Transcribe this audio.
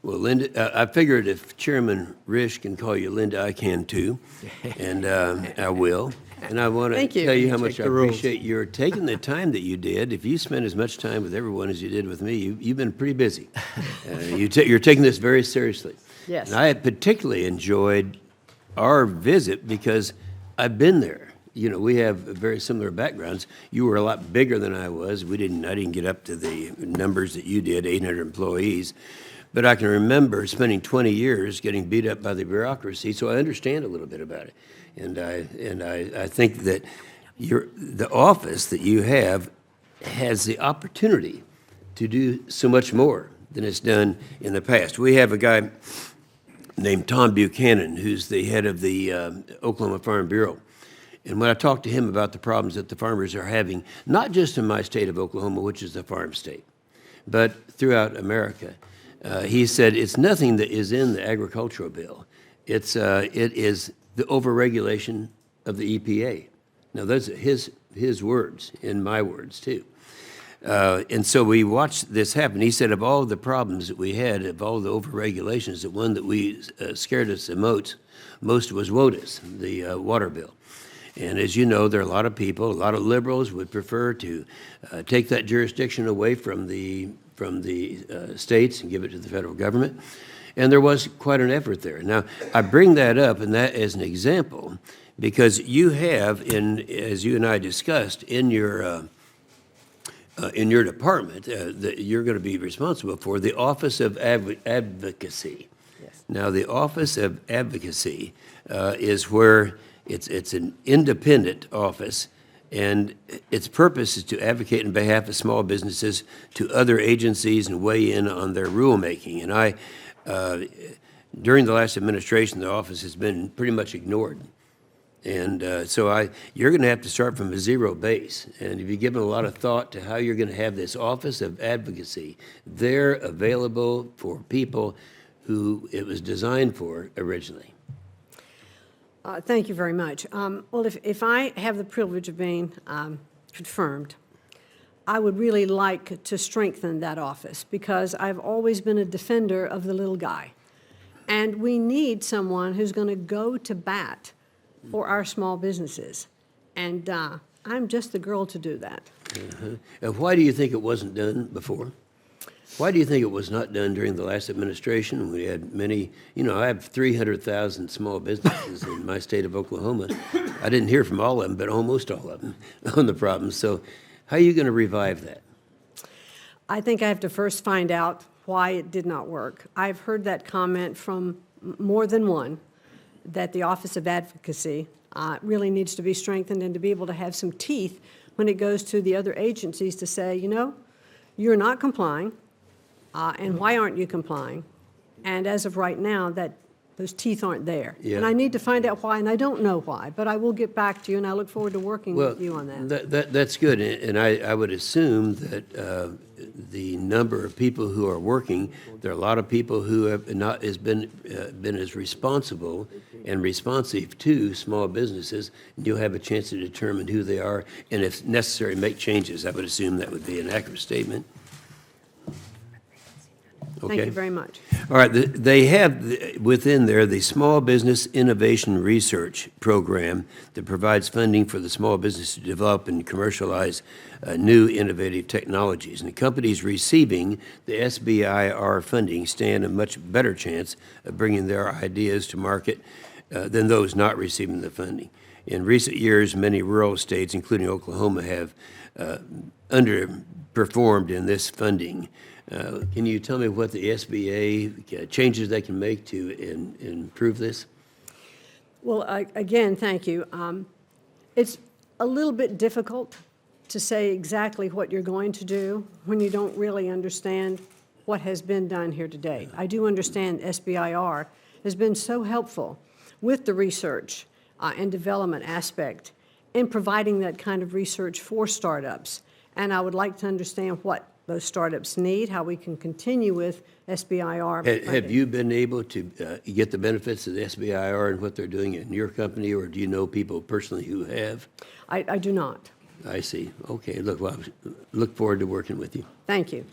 Well, Linda, I figured if Chairman Risch can call you Linda, I can too, and I will. And I want to Thank you. tell you how much I the rules. appreciate your taking the time that you did. If you spent as much time with everyone as you did with me, you've been pretty busy. You're taking this very seriously. Yes. And I particularly enjoyed our visit because I've been there. You know, we have very similar backgrounds. You were a lot bigger than I was. I didn't get up to the numbers that you did, 800 employees. But I can remember spending 20 years getting beat up by the bureaucracy, so I understand a little bit about it. And I think that the office that you have has the opportunity to do so much more than it's done in the past. We have a guy named Tom Buchanan, who's the head of the Oklahoma Farm Bureau. And when I talked to him about the problems that the farmers are having, not just in my state of Oklahoma, which is a farm state, but throughout America, he said it's nothing that is in the agricultural bill. It is the overregulation of the EPA. Now, those are his words, and my words too. And so we watched this happen. He said of all the problems that we had, of all the overregulations, the one that we scared us the most was WOTUS, the water bill. And as you know, there are a lot of people, a lot of liberals would prefer to take that jurisdiction away from the states and give it to the federal government. And there was quite an effort there. Now, I bring that up and that as an example because you have, as you and I discussed, in your department that you're going to be responsible for, the Office of Advocacy. Yes. Now, the Office of Advocacy is where it's an independent office, and its purpose is to advocate on behalf of small businesses to other agencies and weigh in on their rulemaking. And during the last administration, the office has been pretty much ignored. And so you're going to have to start from a zero base. And if you've given a lot of thought to how you're going to have this Office of Advocacy, they're available for people who it was designed for originally. Thank you very much. Well, if I have the privilege of being confirmed, I would really like to strengthen that office because I've always been a defender of the little guy. And we need someone who's going to go to bat for our small businesses. And I'm just the girl to do that. And why do you think it wasn't done before? Why do you think it was not done during the last administration? We had many, I have 300,000 small businesses in my state of Oklahoma. I didn't hear from all of them, but almost all of them on the problem. So how are you going to revive that? I think I have to first find out why it did not work. I've heard that comment from more than one, that the Office of Advocacy really needs to be strengthened and to be able to have some teeth when it goes to the other agencies to say, you're not complying, and why aren't you complying? And as of right now, those teeth aren't there. Yeah. And I need to find out why, and I don't know why, but I will get back to you, and I look forward to working with you on that. That's good, and I would assume that the number of people who are working, there are a lot of people who have not been as responsible and responsive to small businesses. You'll have a chance to determine who they are, and if necessary, make changes. I would assume that would be an accurate statement. Okay. Thank you very much. All right, they have within there the Small Business Innovation Research Program that provides funding for the small business to develop and commercialize new innovative technologies. And the companies receiving the SBIR funding stand a much better chance of bringing their ideas to market than those not receiving the funding. In recent years, many rural states, including Oklahoma, have underperformed in this funding. Can you tell me what the SBA changes they can make to improve this? Well, again, thank you. It's a little bit difficult to say exactly what you're going to do when you don't really understand what has been done here to date. I do understand SBIR has been so helpful with the research and development aspect in providing that kind of research for startups. And I would like to understand what those startups need, how we can continue with SBIR. Have you been able to get the benefits of the SBIR and what they're doing in your company, or do you know people personally who have? I do not. I see. Okay, look forward to working with you. Thank you.